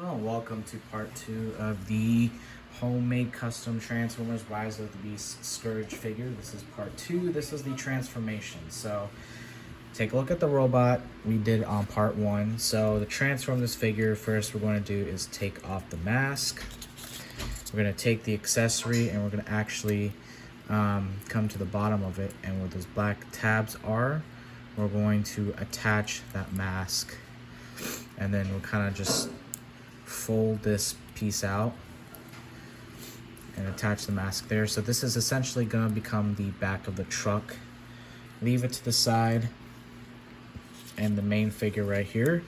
Well, welcome to part 2 of the homemade custom Transformers Rise of the Beast Scourge figure. This is part 2. This is the transformation. So take a look at the robot we did on part 1. So to transform this figure, first we're going to do is take off the mask. We're going to take the accessory and we're going to actually come to the bottom of it, and where those black tabs are, we're going to attach that mask, and then we'll kind of just fold this piece out and attach the mask there. So this is essentially going to become the back of the truck. Leave it to the side and the main figure right here.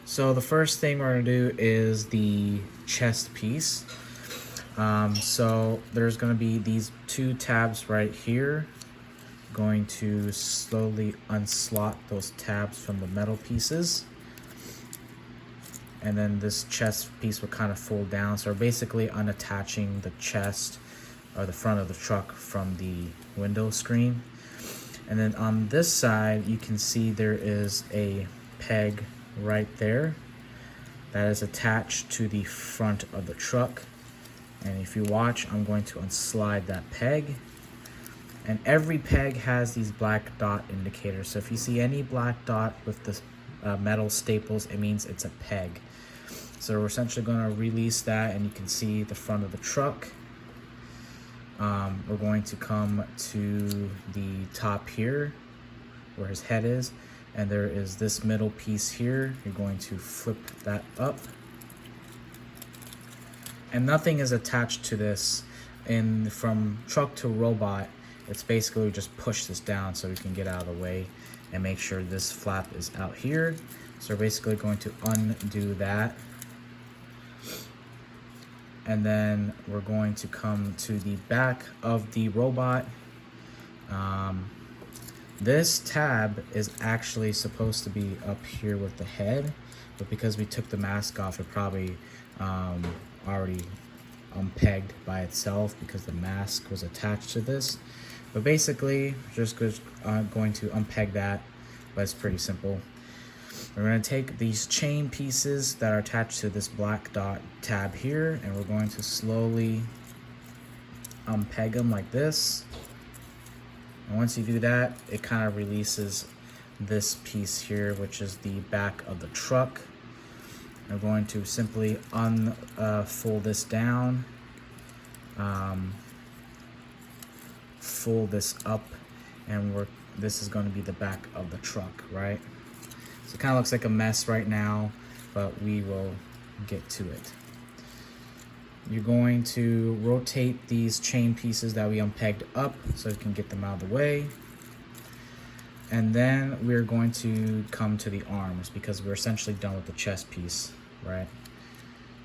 So the first thing we're going to do is the chest piece. So there's going to be these two tabs right here. Going to slowly unslot those tabs from the metal pieces, and then this chest piece will kind of fold down. So we're basically unattaching the chest or the front of the truck from the window screen. And then on this side, you can see there is a peg right there that is attached to the front of the truck. And if you watch, I'm going to unslide that peg. And every peg has these black dot indicators. So if you see any black dot with the metal staples, it means it's a peg. So we're essentially going to release that, and you can see the front of the truck. We're going to come to the top here where his head is, and there is this middle piece here. You're going to flip that up, and nothing is attached to this. From truck to robot, it's basically just push this down so we can get out of the way and make sure this flap is out here. So we're basically going to undo that. And then we're going to come to the back of the robot. This tab is actually supposed to be up here with the head, but because we took the mask off, it probably already unpegged by itself because the mask was attached to this. But basically, just going to unpeg that, but it's pretty simple. We're going to take these chain pieces that are attached to this black dot tab here, and we're going to slowly unpeg them like this. And once you do that, it kind of releases this piece here, which is the back of the truck. I'm going to simply unfold this down, fold this up, and this is going to be the back of the truck, right? So it kind of looks like a mess right now, but we will get to it. You're going to rotate these chain pieces that we unpegged up so we can get them out of the way. And then we're going to come to the arms because we're essentially done with the chest piece, right?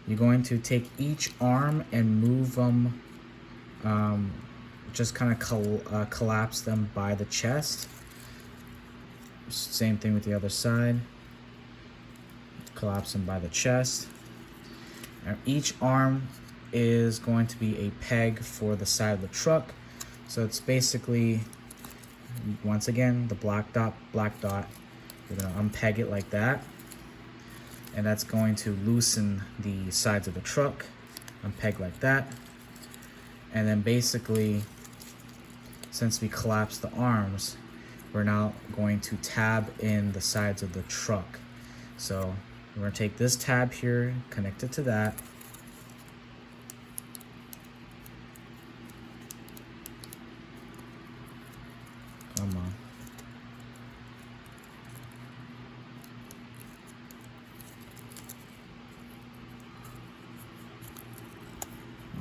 You're going to take each arm and move them, just kind of collapse them by the chest. Same thing with the other side. Collapse them by the chest. Now each arm is going to be a peg for the side of the truck. So it's basically, once again, the black dot. We're going to unpeg it like that. And that's going to loosen the sides of the truck. Unpeg like that. And then basically, since we collapsed the arms, we're now going to tab in the sides of the truck. So we're going to take this tab here, connect it to that. Come on.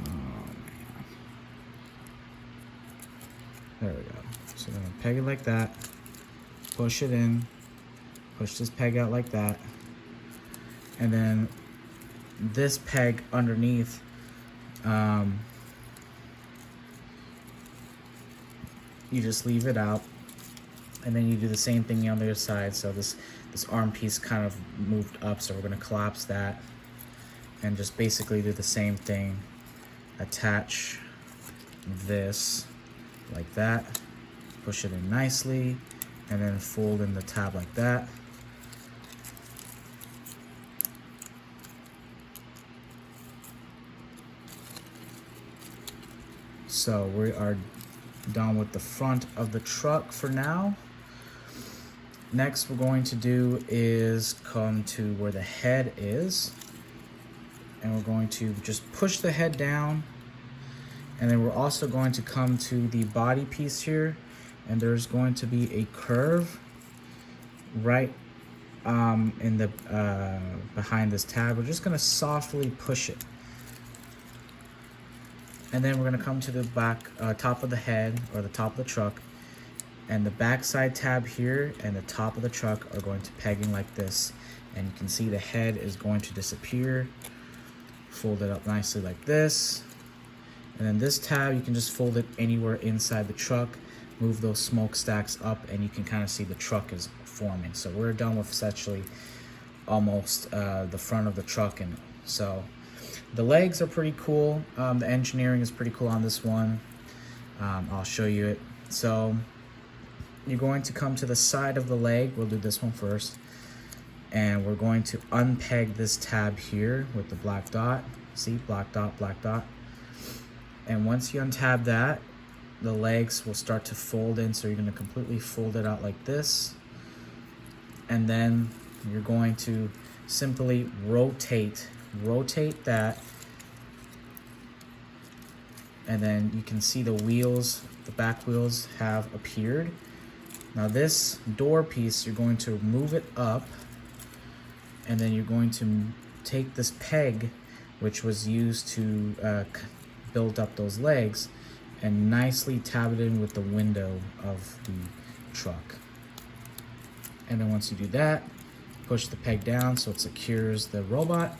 Oh, man. There we go. So we're going to peg it like that, push it in, push this peg out like that, and then this peg underneath, you just leave it out, and then you do the same thing on the other side. So this arm piece kind of moved up, so we're going to collapse that and just basically do the same thing. Attach this like that, push it in nicely, and then fold in the tab like that. So we are done with the front of the truck for now. Next we're going to do is come to where the head is, and we're going to just push the head down, and then we're also going to come to the body piece here, and there's going to be a curve right in the behind this tab. We're just going to softly push it, and then we're going to come to the back top of the head, or the top of the truck, and the backside tab here and the top of the truck are going to pegging like this, and you can see the head is going to disappear. Fold it up nicely like this, and then this tab you can just fold it anywhere inside the truck, move those smokestacks up, and you can kind of see the truck is forming. So we're done with essentially almost the front of the truck. And so the legs are pretty cool. The engineering is pretty cool on this one. I'll show you it. So you're going to come to the side of the leg. We'll do this one first. And we're going to unpeg this tab here with the black dot. See, black dot, black dot. And once you untab that, the legs will start to fold in. So you're going to completely fold it out like this. And then you're going to simply rotate that. And then you can see the wheels, the back wheels have appeared. Now this door piece, you're going to move it up, and then you're going to take this peg, which was used to build up those legs, and nicely tab it in with the window of the truck. And then once you do that, push the peg down so it secures the robot.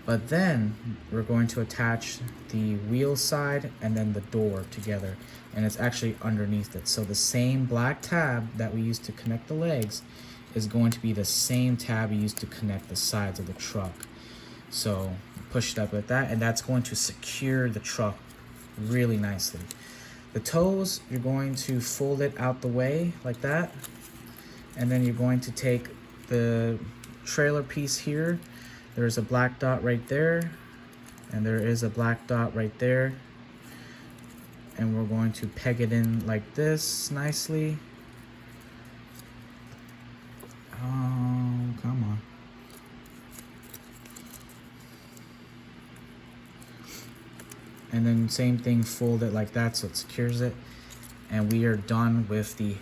But then we're going to attach the wheel side and then the door together, and it's actually underneath it. So the same black tab that we used to connect the legs is going to be the same tab we used to connect the sides of the truck. So push it up like that, and that's going to secure the truck really nicely. The toes, you're going to fold it out the way like that, and then you're going to take the trailer piece here. There's a black dot right there, and there is a black dot right there, and we're going to peg it in like this nicely. Oh, come on. And then same thing, fold it like that so it secures it, and we are done with the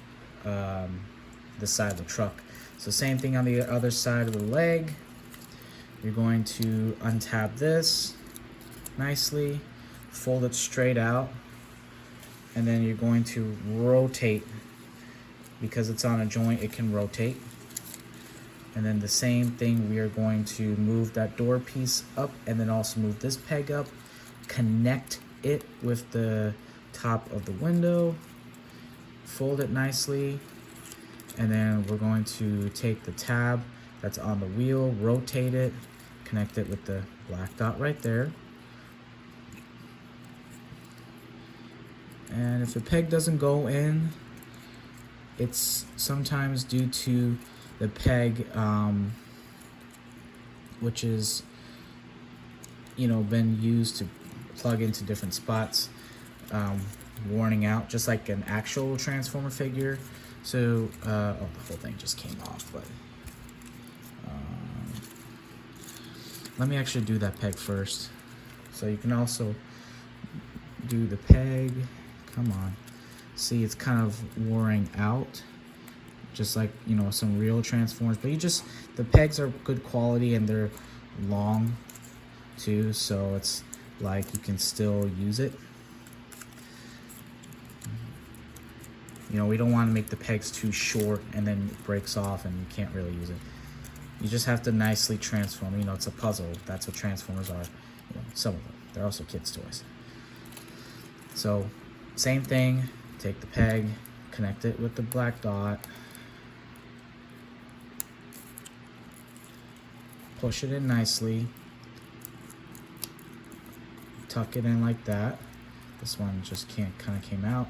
side of the truck. So same thing on the other side of the leg. You're going to untab this nicely, fold it straight out, and then you're going to rotate. Because it's on a joint, it can rotate. And then the same thing, we are going to move that door piece up, and then also move this peg up, connect it with the top of the window, fold it nicely, and then we're going to take the tab that's on the wheel, rotate it, connect it with the black dot right there. And if the peg doesn't go in, it's sometimes due to the peg, which is, been used to plug into different spots, worning out, just like an actual transformer figure. So, oh, the whole thing just came off, but let me actually do that peg first. So you can also do the peg. Come on. See, it's kind of wearing out, just like, some real transformers. But the pegs are good quality, and they're long too, so it's like you can still use it. We don't want to make the pegs too short and then it breaks off and you can't really use it. You just have to nicely transform. It's a puzzle. That's what transformers are. Some of them. They're also kids' toys. So, same thing. Take the peg, connect it with the black dot, push it in nicely, tuck it in like that. This one just kind of came out.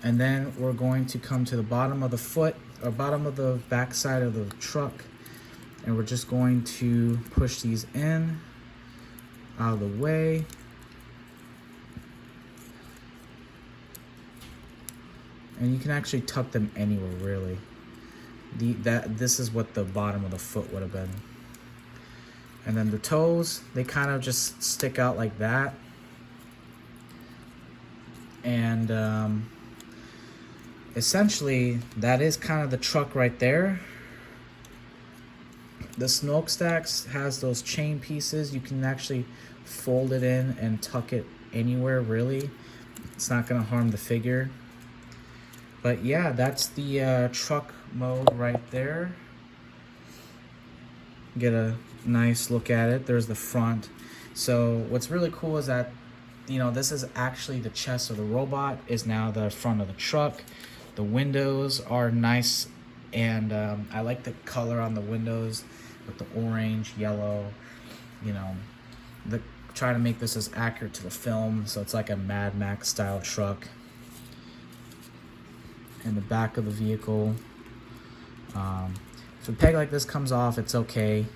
And then we're going to come to the bottom of the foot, or bottom of the back side of the truck, and we're just going to push these in, out of the way. And you can actually tuck them anywhere, really. This is what the bottom of the foot would have been. And then the toes, they kind of just stick out like that. And essentially, that is kind of the truck right there. The smokestacks has those chain pieces. You can actually fold it in and tuck it anywhere, really. It's not going to harm the figure. But yeah, that's the truck mode right there. Get a nice look at it. There's the front. So what's really cool is that, you know, this is actually the chest of the robot is now the front of the truck. The windows are nice, and I like the color on the windows with the orange, yellow, you know, try to make this as accurate to the film, so it's like a Mad Max style truck. And the back of the vehicle, if a peg like this comes off, it's okay.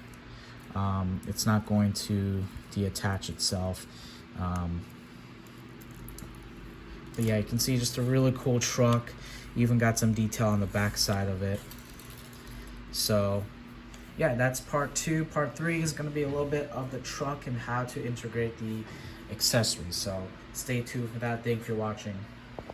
It's not going to deattach itself. But yeah, you can see just a really cool truck. Even got some detail on the back side of it. So yeah, that's part 2. Part 3 is going to be a little bit of the truck and how to integrate the accessories. So stay tuned for that. Thank you for watching.